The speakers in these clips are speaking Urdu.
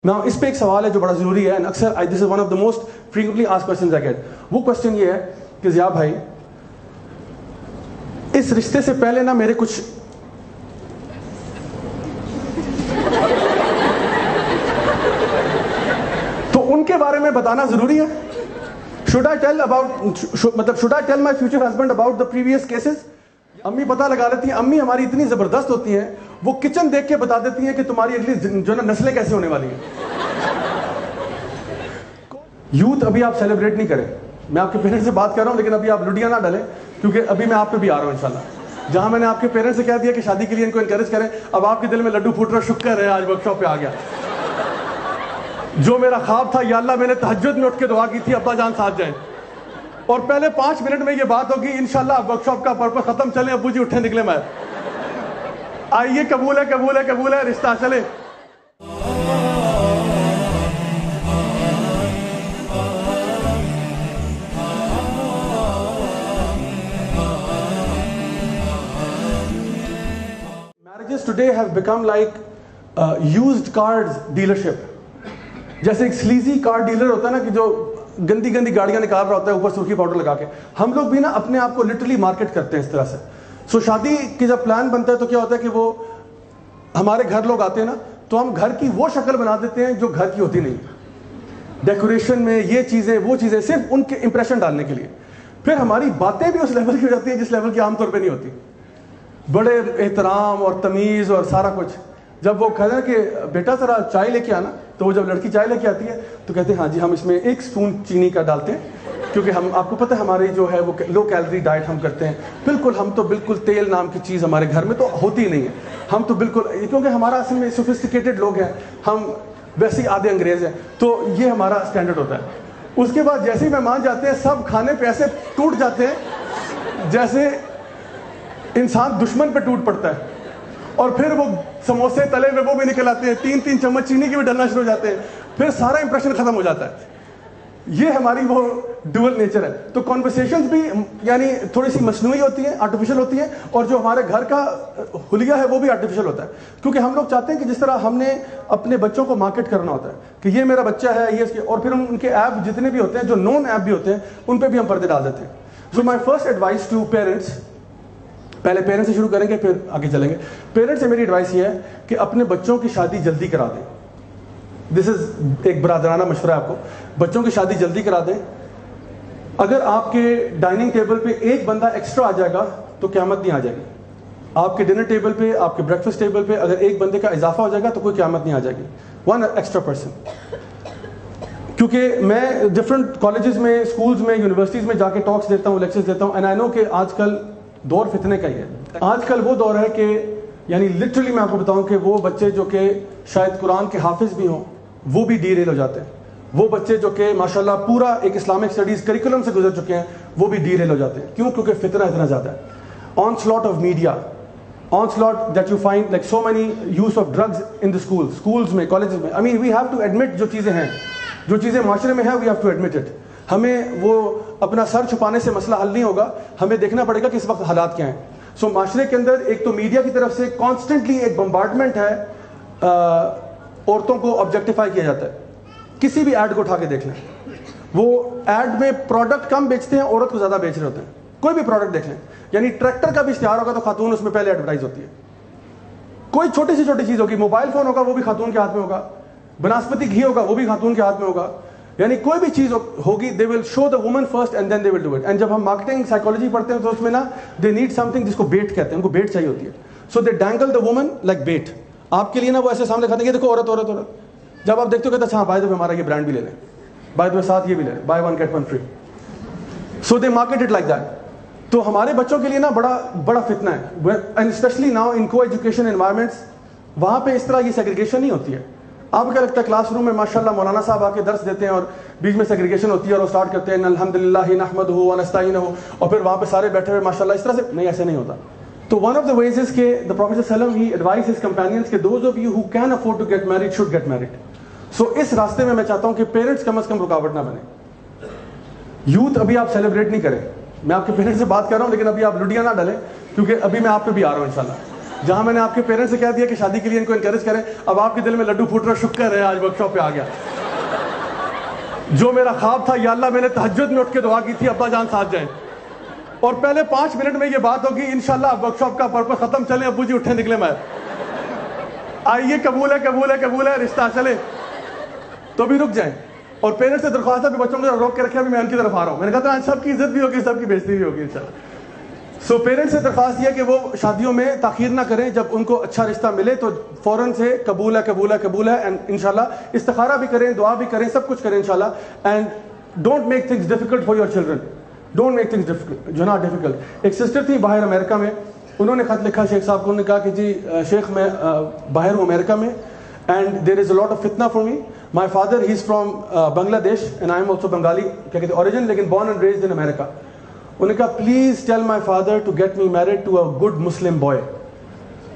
Now, اس پہ ایک سوال ہے جو بڑا ضروری ہے, اکثر this is one of the most frequently asked questions I get. وہ question یہ ہے کہ ضیاء بھائی, اس رشتے سے پہلے نا میرے کچھ تو ان کے بارے میں بتانا ضروری ہے. should I tell my future husband about the previous cases? امی پتہ لگا لیتی ہیں. امی ہماری اتنی زبردست ہوتی ہیں, وہ کچن دیکھ کے بتا دیتی ہیں کہ تمہاری اگلی جو نا نسلیں کیسے ہونے والی ہیں. یوتھ ابھی آپ سیلیبریٹ نہیں کریں. میں آپ کے پیرنٹس سے بات کر رہا ہوں, لیکن ابھی آپ لڈیاں نہ ڈالیں, کیونکہ ابھی میں آپ پہ بھی آ رہا ہوں انشاءاللہ. جہاں میں نے آپ کے پیرنٹس سے کہہ دیا کہ شادی کے لیے ان کو انکریج کریں, اب آپ کے دل میں لڈو پھوٹ رہا, شکر ہے آج ورک شاپ پہ آ گیا. جو میرا خواب تھا, یا اللہ میں نے تہجد میں اٹھ کے دعا کی تھی ابا جان ساتھ جائیں, اور پہلے 5 منٹ میں یہ بات ہوگی انشاءاللہ ورک شاپ کا پرپس ختم, چلیں ابو جی اٹھیں نکلے, میں آئیے, قبول ہے قبول ہے قبول ہے, رشتہ چلے. Marriages today have become like used cars dealership. جیسے ایک سلیزی کار ڈیلر ہوتا ہے نا, کہ جو گندی گندی گاڑیاں نکال رہا ہوتا ہے اوپر سرخی پاؤڈر لگا کے. ہم لوگ بھی نا اپنے آپ کو لٹرلی مارکیٹ کرتے ہیں اس طرح سے. سو شادی کی جب پلان بنتا ہے تو کیا ہوتا ہے کہ وہ ہمارے گھر لوگ آتے ہیں نا, تو ہم گھر کی وہ شکل بنا دیتے ہیں جو گھر کی ہوتی نہیں. ڈیکوریشن میں یہ چیزیں وہ چیزیں, صرف ان کے امپریشن ڈالنے کے لیے. پھر ہماری باتیں بھی اس لیول کی ہو جاتی ہیں جس لیول کی عام طور پہ نہیں ہوتی. بڑے احترام اور تمیز اور سارا کچھ. جب وہ کہتے ہیں کہ بیٹا ذرا چائے لے کے آنا, تو وہ جب لڑکی چائے لے کے آتی ہے تو کہتے ہیں ہاں جی ہم اس میں 1 اسپون چینی کا ڈالتے ہیں, کیونکہ ہم, آپ کو پتہ ہے ہماری جو ہے وہ لو کیلری ڈائٹ ہم کرتے ہیں. بالکل ہم تو بالکل تیل نام کی چیز ہمارے گھر میں تو ہوتی ہی نہیں ہے. ہم تو بالکل, کیونکہ ہمارا اصل میں سوفسٹیکیٹڈ لوگ ہیں, ہم ویسے ہی آدھے انگریز ہیں, تو یہ ہمارا اسٹینڈرڈ ہوتا ہے. اس کے بعد جیسے ہی مہمان جاتے ہیں سب کھانے پہ ایسے ٹوٹ جاتے ہیں جیسے انسان دشمن پہ ٹوٹ پڑتا ہے. اور پھر وہ سموسے تلے میں وہ بھی نکل آتے ہیں, 3 چمچ چینی کے بھی ڈلنا شروع ہو جاتے ہیں. پھر سارا امپریشن ختم ہو جاتا ہے. یہ ہماری وہ ڈوئل نیچر ہے. تو کانورسیشنز بھی یعنی تھوڑی سی مصنوعی ہوتی ہیں, آرٹیفیشل ہوتی ہیں, اور جو ہمارے گھر کا حلیہ ہے وہ بھی آرٹیفیشل ہوتا ہے. کیونکہ ہم لوگ چاہتے ہیں کہ جس طرح ہم نے اپنے بچوں کو مارکیٹ کرنا ہوتا ہے کہ یہ میرا بچہ ہے, یہ اس کے, اور پھر ہم ان کے ایپ جتنے بھی ہوتے ہیں, جو نون ایپ بھی ہوتے ہیں, ان پہ بھی ہم پردے ڈال دیتے ہیں. So my first advice to parents, پہلے پیرنٹس سے شروع کریں گے پھر آگے چلیں گے. پیرنٹس سے میری ایڈوائس یہ ہے کہ اپنے بچوں کی شادی جلدی کرا دیں. دس از ایک برادرانہ مشورہ ہے آپ کو. بچوں کی شادی جلدی کرا دیں. اگر آپ کے ڈائننگ ٹیبل پہ ایک بندہ ایکسٹرا آ جائے گا تو قیامت نہیں آ جائے گی. آپ کے ڈنر ٹیبل پہ, آپ کے بریک فاسٹ ٹیبل پہ اگر ایک بندے کا اضافہ ہو جائے گا تو کوئی قیامت نہیں آ جائے گی. 1 ایکسٹرا پرسن. کیونکہ میں ڈفرینٹ کالجز میں, اسکولز میں, یونیورسٹیز میں جا کے ٹاکس دیتا ہوں, لیکچرز دیتا ہوں, اینڈ آئی نو کہ آج کل دور فتنے کا ہی ہے. آج کل وہ دور ہے کہ یعنی لٹرلی میں آپ کو بتاؤں کہ وہ بچے جو کہ شاید قرآن کے حافظ بھی ہوں وہ بھی ڈی ریل ہو جاتے ہیں. وہ بچے جو کہ ماشاءاللہ پورا ایک اسلامک اسٹڈیز کریکولم سے گزر چکے ہیں وہ بھی ڈی ریل ہو جاتے ہیں. کیوں؟ کیونکہ فتنہ اتنا زیادہ ہے. Onslaught of media, onslaught that you find like so many uses of drugs in the schools میں, کالجز میں. I mean we have to admit جو چیزیں ہیں, جو چیزیں معاشرے میں ہیں, we have to admit it. ہمیں وہ اپنا سر چھپانے سے مسئلہ حل نہیں ہوگا, ہمیں دیکھنا پڑے گا کہ اس وقت حالات کیا ہیں. سو معاشرے کے اندر ایک تو میڈیا کی طرف سے کانسٹنٹلی ایک بمبارڈمنٹ ہے, عورتوں کو آبجیکٹیفائی کیا جاتا ہے. کسی بھی ایڈ کو اٹھا کے دیکھ لیں, وہ ایڈ میں پروڈکٹ کم بیچتے ہیں, عورت کو زیادہ بیچ رہے ہوتے ہیں. کوئی بھی پروڈکٹ دیکھ لیں, یعنی ٹریکٹر کا بھی اشتہار ہوگا تو خاتون اس میں پہلے ایڈورٹائز ہوتی ہے. کوئی چھوٹی سی چیز ہوگی, موبائل فون ہوگا وہ بھی خاتون کے ہاتھ میں ہوگا, بناسپتی گھی ہوگا وہ بھی خاتون کے ہاتھ میں ہوگا. یعنی کوئی بھی چیز ہوگی, they will show the woman first and then they will do it. And جب ہم مارکیٹنگ سائیکالوجی پڑھتے ہیں تو اس میں نا دے نیڈ سم تھنگ جس کو بیٹ کہتے ہیں, ان کو بیٹ چاہیے ہوتی ہے. سو دے ڈینگل دا وومن لائک بیٹ. آپ کے لیے نا وہ ایسے سامنے کھاتے ہیں, دیکھو عورت عورت عورت. جب آپ دیکھتے ہو کہ اچھا بائی دا وے ہمارا یہ برانڈ بھی لے لیں, بائی دا وے ساتھ یہ بھی لے لیں, by 1 get 1 free. So they market it like that. تو ہمارے بچوں کے لیے نا بڑا فتنہ ہے, اینڈ اسپیشلی ناؤ ان کو ایجوکیشن انوائرمنٹس. وہاں پہ اس طرح کی سیگریگیشن نہیں ہوتی ہے. آپ کیا لگتا ہے کلاس روم میں ماشاءاللہ مولانا صاحب آ کے درس دیتے ہیں اور بیچ میں سیگریگیشن ہوتی ہے اور وہ اسٹارٹ کرتے ہیں الحمدللہ نحمدہ ونستعینہ, اور پھر وہاں پہ سارے بیٹھے ہوئے ماشاءاللہ اس طرح سے نہیں, ایسے نہیں ہوتا. تو ون آف دا ویز از کہ the Prophet صلی اللہ علیہ وسلم he advised his companions کہ those of you who can afford to get married should get married. سو اس راستے میں چاہتا ہوں کہ پیرنٹس کم از کم رکاوٹ نہ بنے. یوتھ ابھی آپ سیلیبریٹ نہیں کریں. میں آپ کے پیرنٹس سے بات کر رہا ہوں, لیکن ابھی آپ لڈیاں نہ ڈالیں, کیونکہ ابھی میں آپ پہ بھی آ رہا ہوں انشاءاللہ. جہاں میں نے آپ کے پیرنٹس سے کہہ دیا کہ شادی کے لیے ان کو انکریج کریں, اب آپ کے دل میں لڈو پھوٹ رہا, شکر ہے آج ورک شاپ پہ آ گیا. جو میرا خواب تھا, یا اللہ میں نے تہجد میں اٹھ کے دعا کی تھی ابا جان ساتھ جائیں, اور پہلے 5 منٹ میں یہ بات ہوگی انشاءاللہ ورک شاپ کا پرپس ختم, چلیں ابو جی اٹھے نکلے میں, آئیے قبول ہے قبول ہے قبول ہے, رشتہ چلے, تو بھی رک جائیں. اور پیرنٹس سے درخواست ہے, بچوں کو روک کے رکھے, ابھی میں ان کی طرف آ رہا ہوں. میں نے کہا تھا سب کی عزت بھی ہوگی, سب کی بےزتی بھی ہوگی انشاءاللہ. سو پیرنٹس سے درخواست یہ کہ وہ شادیوں میں تاخیر نہ کریں, جب ان کو اچھا رشتہ ملے تو فوراً سے قبول ہے قبول ہے قبول ہے, اینڈ انشاءاللہ استخارہ بھی کریں, دعا بھی کریں, سب کچھ کریں انشاءاللہ. And don't make things difficult for your children, don't make things difficult, جو نا ڈیفیکلٹ. ایک سسٹر تھی باہر امریکہ میں, انہوں نے خط لکھا شیخ صاحب کو, انہوں نے کہا کہ جی شیخ میں باہر ہوں امریکہ میں, and there is a lot of فتنہ for me. My father he is from Bangladesh and I am also Bengali, کیا کہتے ہیں اوریجن, لیکن born and raised in America. انہوں نے کہا please tell my father to get me married to a good Muslim boy.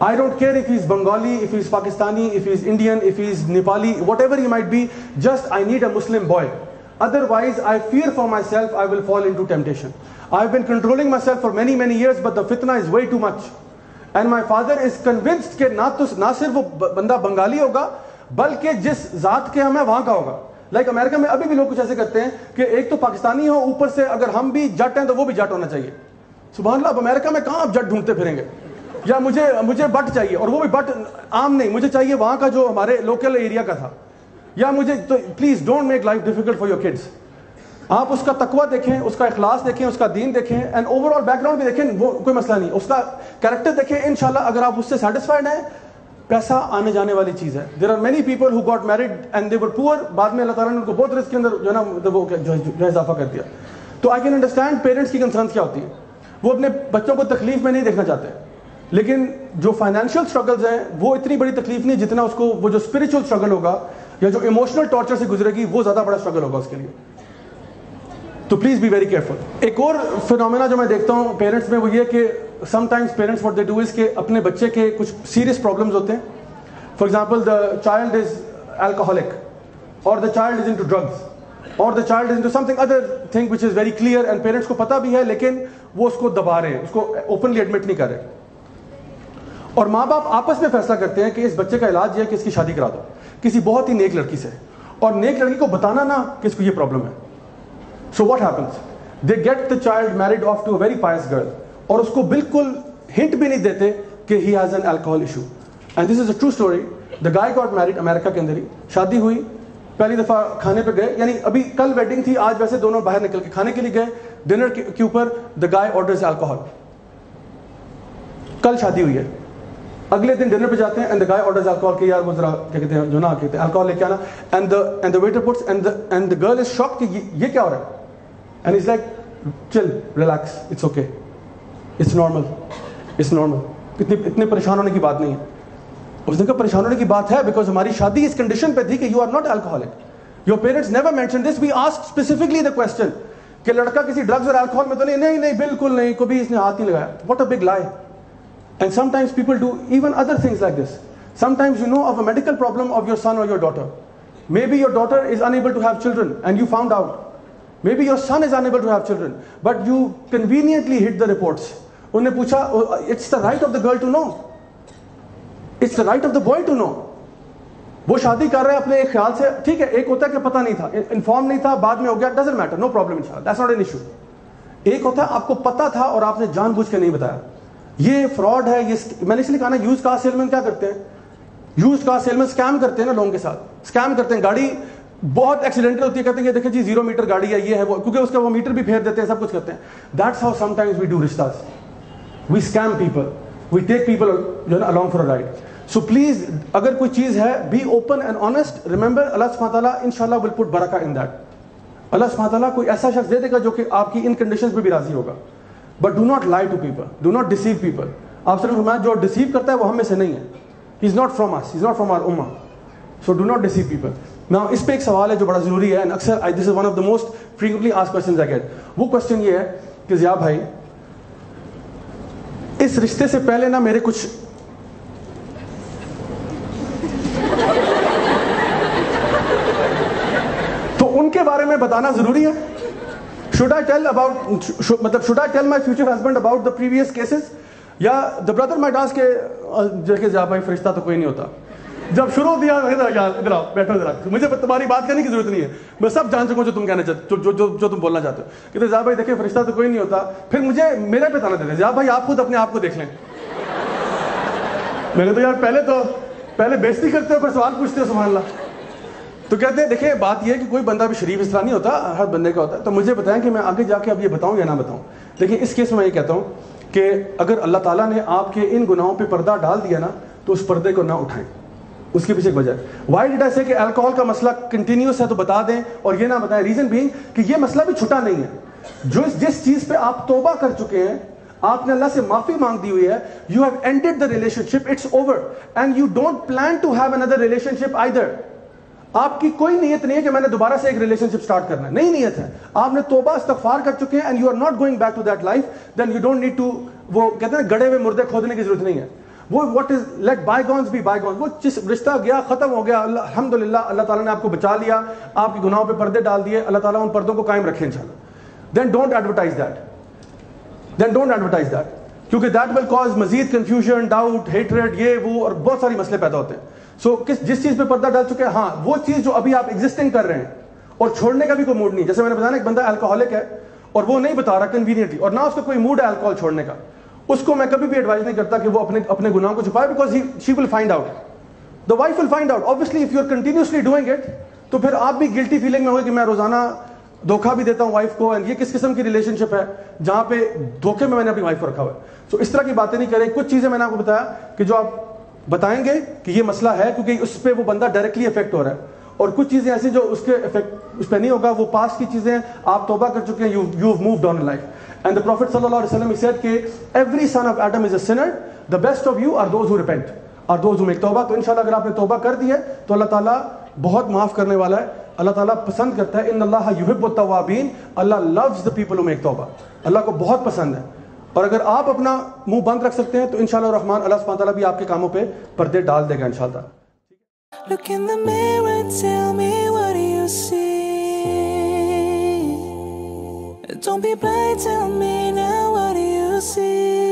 I don't care if he's Bengali, if he's Pakistani, if he's Indian, if he's Nepali, whatever he might be, just I need a Muslim boy. Otherwise, I fear for myself, I will fall into temptation. I've been controlling myself for many, many years, but the fitna is way too much. And my father is convinced کہ نہ صرف وہ بندہ بنگالی ہوگا, بلکہ جس ذات کے ہم ہیں وہاں کا ہوگا. لائک امریکہ میں ابھی بھی لوگ کچھ ایسے کرتے ہیں کہ ایک تو پاکستانی ہو, اوپر سے اگر ہم بھی جٹ ہیں تو وہ بھی جٹ ہونا چاہیے. سبحان اللہ, اب امریکہ میں کہاں آپ جٹ ڈھونڈتے پھریں گے, یا مجھے بٹ چاہیے, اور وہ بھی بٹ عام نہیں, مجھے چاہیے وہاں کا جو ہمارے لوکل ایریا کا تھا. یا مجھے تو please don't make life difficult for your kids. آپ اس کا تقویٰ دیکھیں, اس کا اخلاص دیکھیں, اس کا دین دیکھیں, and over all back ground بھی دیکھیں, وہ کوئی مسئلہ نہیں, اس کا کیریکٹر دیکھیں. انشاءاللہ اگر آپ اس سے سیٹسفائڈ ہیں, پیسہ آنے جانے والی چیز ہے. There are many people who got married and they were poor, بعد میں اللہ تعالیٰ نے ان کو بہت رزق کے اندر جو ہے نا وہ جو اضافہ کر دیا. تو آئی کین انڈرسٹینڈ پیرنٹس کی کنسرنس کیا ہوتی ہے, وہ اپنے بچوں کو تکلیف میں نہیں دیکھنا چاہتے, لیکن جو فائنینشیل اسٹرگلز ہیں وہ اتنی بڑی تکلیف نہیں جتنا اس کو وہ جو اسپرچل اسٹرگل ہوگا یا جو ایموشنل ٹارچر سے گزرے گی, وہ زیادہ بڑا اسٹرگل ہوگا اس کے لیے. تو پلیز بی ویری کیئرفل. ایک اور فینومینا جو میں دیکھتا ہوں پیرنٹس میں, وہ یہ کہ sometimes parents what they do is کہ اپنے بچے کے کچھ سیریس پرابلمز ہوتے ہیں. For example the child is alcoholic, اور the child is into drugs, اور the child is into something other thing which is very clear, and parents کو پتہ بھی ہے لیکن وہ اس کو دبا رہے ہیں, اس کو اوپنلی ایڈمٹ نہیں کر رہے. اور ماں باپ آپس میں فیصلہ کرتے ہیں کہ اس بچے کا علاج یہ ہے کہ اس کی شادی کرا دو کسی بہت ہی نیک لڑکی سے, اور نیک لڑکی کو بتانا نہ کہ اس کو یہ پرابلم ہے. So what happens, they get the child married off to a very pious girl, اور اس کو بالکل ہنٹ بھی نہیں دیتے کہ he has an alcohol issue. And this is a true story. The guy got married امریکہ کے اندر ہی, شادی ہوئی, پہلی دفعہ کھانے پہ گئے, یعنی ابھی کل ویڈنگ تھی, آج ویسے دونوں باہر نکل کے کھانے کے لیے گئے. ڈنر کے اوپر دا گائے آرڈرز الکوہول, کل شادی ہوئی ہے, اگلے دن ڈنر پہ جاتے ہیں, and the guy orders alcohol کہ یار وہ ذرا کیا کہتے ہیں جو نا کہتے ہیں الکوہول لے کے آنا, and the waiter puts and the girl is shock کہ یہ کیا ہو رہا ہے, and is like chill relax, it's okay, it's normal, it's normal, اتنے پریشان ہونے کی بات نہیں ہے. اس نے کہا پریشان ہونے کی بات ہے بیکاز ہماری شادی اس کنڈیشن پہ تھی کہ you are not alcoholic. Your parents never mention this, we ask specifically the question کہ لڑکا کسی ڈرگز اور الکوہول میں تو نہیں بالکل نہیں, کبھی اس نے ہاتھ نہیں لگایا. واٹ اے بگ لائی. And sometimes people do even other things like this. Sometimes you know of a medical problem of your son or your daughter. Maybe your daughter is unable to have children and you found out. Maybe your son is unable to have children, but you conveniently hid the reports. انہیں پوچھا, it's the right of the girl to know. It's the right of the boy to know. وہ شادی کر رہے ہیں اپنے ایک خیال سے, ٹھیک ہے, ایک ہوتا ہے کہ پتہ نہیں تھا, انفارم نہیں تھا, بعد میں ہو گیا, doesn't matter, no problem inshallah, that's not an issue. ایک ہوتا ہے آپ کو پتہ تھا اور آپ نے جان بوجھ کے نہیں بتایا. یہ فراڈ ہے. یہ میں نے اس لیے کہا نا, یوز کار سیلمین کیا کرتے ہیں, یوز کار سیلمین اسکیم کرتے ہیں نا لوگوں کے ساتھ, اسکیم کرتے ہیں. گاڑی بہت ایکسیڈنٹل ہوتی ہے, کہتے ہیں یہ دیکھیں جی 0 میٹر گاڑی ہے, یہ ہے وہ, کیونکہ اس کا وہ میٹر بھی پھیر دیتے ہیں, سب کچھ کرتے ہیں. That's how sometimes we do رشتاز, we scam people, we take people جو ہے نا along for a ride. So please, اگر کوئی چیز ہے, be open and honest. Remember, اللہ سبحانہ تعالیٰ انشاءاللہ will put برکہ in that. اللہ سبحانہ تعالیٰ کوئی ایسا شخص دے دے گا جو کہ آپ کی ان کنڈیشنز پہ بھی راضی ہوگا. But do not lie to people, do not deceive people. آپ سے فرمایا جو ڈیسیو کرتا ہے وہ ہم میں سے نہیں ہے. He is not from us, he is not from our ummah. So do not deceive people. Now اس پہ ایک سوال ہے جو بڑا ضروری ہے, and اکثر this is one of the most frequently asked questions I get. وہ question یہ ہے کہ ضیاء بھائی, اس رشتے سے پہلے نا میرے کچھ تو ان کے بارے میں بتانا ضروری ہے. Should I tell my future husband about the previous cases? یا the brother might ask کہ جیسے جا بھائی فرشتہ تو کوئی نہیں ہوتا. جب شروع دیا ادھر آؤ بیٹھو ذرا, مجھے تمہاری بات کرنے کی ضرورت نہیں ہے, میں سب جان چکا ہوں جو تم کہنا چاہتے, جو تم بولنا چاہتے ہو. کہتے جا بھائی دیکھیں فرشتہ تو کوئی نہیں ہوتا, پھر مجھے میرے پہ تانا دیتے, جا بھائی آپ خود اپنے آپ کو دیکھ لیں. میں کہتا یار پہلے بےزتی کرتے ہو پھر سوال پوچھتے ہو, سبحان اللہ. تو کہتے ہیں دیکھیں بات یہ ہے کہ کوئی بندہ بھی شریف اس طرح نہیں ہوتا, ہر بندے کا ہوتا ہے. تو مجھے بتائیں کہ میں آگے جا کے اب یہ بتاؤں یا نہ بتاؤں. دیکھیں اس کیس میں یہ کہتا ہوں کہ اگر اللہ تعالیٰ نے آپ کے ان گناہوں پہ پردہ ڈال دیا نا, تو اس پردے کو نہ اٹھائیں. اس کے پیچھے ایک وجہ ہے. وائی ڈیڈ آئی سے کہ الکوہل کا مسئلہ کنٹینیوس ہے تو بتا دیں, اور یہ نہ بتائیں. ریزن بینگ کہ یہ مسئلہ بھی چھٹا نہیں ہے. جس چیز پہ آپ توبہ کر چکے ہیں, آپ نے اللہ سے معافی مانگ دی ہوئی ہے, you have ended the relationship, it's over, and you don't plan to have another relationship either. آپ کی کوئی نیت نہیں ہے کہ میں نے دوبارہ سے ایک ریلیشن شپ سٹارٹ کرنا ہے, نہیں نیت ہے. آپ نے توبہ استغفار کر چکے ہیں, and you are not going back to that life, then you don't need to, وہ کہتے ہیں گڑے ہوئے مردے کھودنے کی ضرورت نہیں ہے. وہ what is let bygones be bygones, وہ جس رشتہ گیا ختم ہو گیا, الحمدللہ اللہ تعالیٰ نے آپ کو بچا لیا, آپ کے گناہوں پہ پردے ڈال دیے, اللہ تعالیٰ ان پردوں کو قائم رکھے انشاءاللہ. دین ڈونٹ ایڈورٹائز دیٹ, کیونکہ دیٹ ول کاز مزید کنفیوژن, ڈاؤٹ, ہیٹریڈ, یہ وہ, اور بہت ساری مسئلے پیدا ہوتے ہیں. سو جس چیز پہ پردہ ڈال چکے ہیں, ہاں وہ چیز جو ابھی آپ ایگزسٹنگ کر رہے ہیں اور چھوڑنے کا بھی کوئی موڈ نہیں. جیسے میں نے بتایا ایک بندہ الکوہولک ہے اور وہ نہیں بتا رہا کنوینئنٹلی, اور نہ اس کا کوئی موڈ ہے الکوہول چھوڑنے کا, اس کو میں کبھی بھی ایڈوائز نہیں کرتا کہ وہ اپنے گناہوں کو چھپائے, because she will find out, the wife will find out. obviously if you are continuously doing it, تو پھر آپ بھی گلٹی فیلنگ میں ہوگی کہ میں روزانہ دھوکہ بھی دیتا ہوں وائف کو, اینڈ یہ کس قسم کی ریلیشن شپ ہے جہاں پہ دھوکے میں نے اپنی وائف کو رکھا ہوا ہے. سو اس طرح کی باتیں نہیں کریں. کچھ چیزیں میں نے آپ کو بتایا کہ جو آپ بتائیں گے کہ یہ مسئلہ ہے, کیونکہ اس پہ وہ بندہ ڈائریکٹلی افیکٹ ہو رہا ہے, اور کچھ چیزیں ایسی جو اس کے افیکٹ اس پہ نہیں ہوگا, وہ پاس کی چیزیں, آپ توبہ کر چکے ہیں, you've moved on in life. And the Prophet sallallahu alaihi wasallam he said کہ every son of Adam is a sinner, the best of you are those who repent, are those who make توبہ. تو انشاءاللہ اگر آپ نے توبہ کر دی ہے تو اللہ تعالیٰ بہت معاف کرنے والا ہے, اللہ تعالیٰ پسند کرتا ہے. ان اللہ یحب التوابین, اللہ loves the people who make توبہ, اللہ کو بہت پسند ہے. اور اگر آپ اپنا منہ بند رکھ سکتے ہیں تو انشاءاللہ الرحمن اللہ سبحانہ تعالیٰ بھی آپ کے کاموں پہ پردے ڈال دے گا انشاءاللہ. Look in the mirror, tell me what do you see? Don't be blind, tell me now what do you see?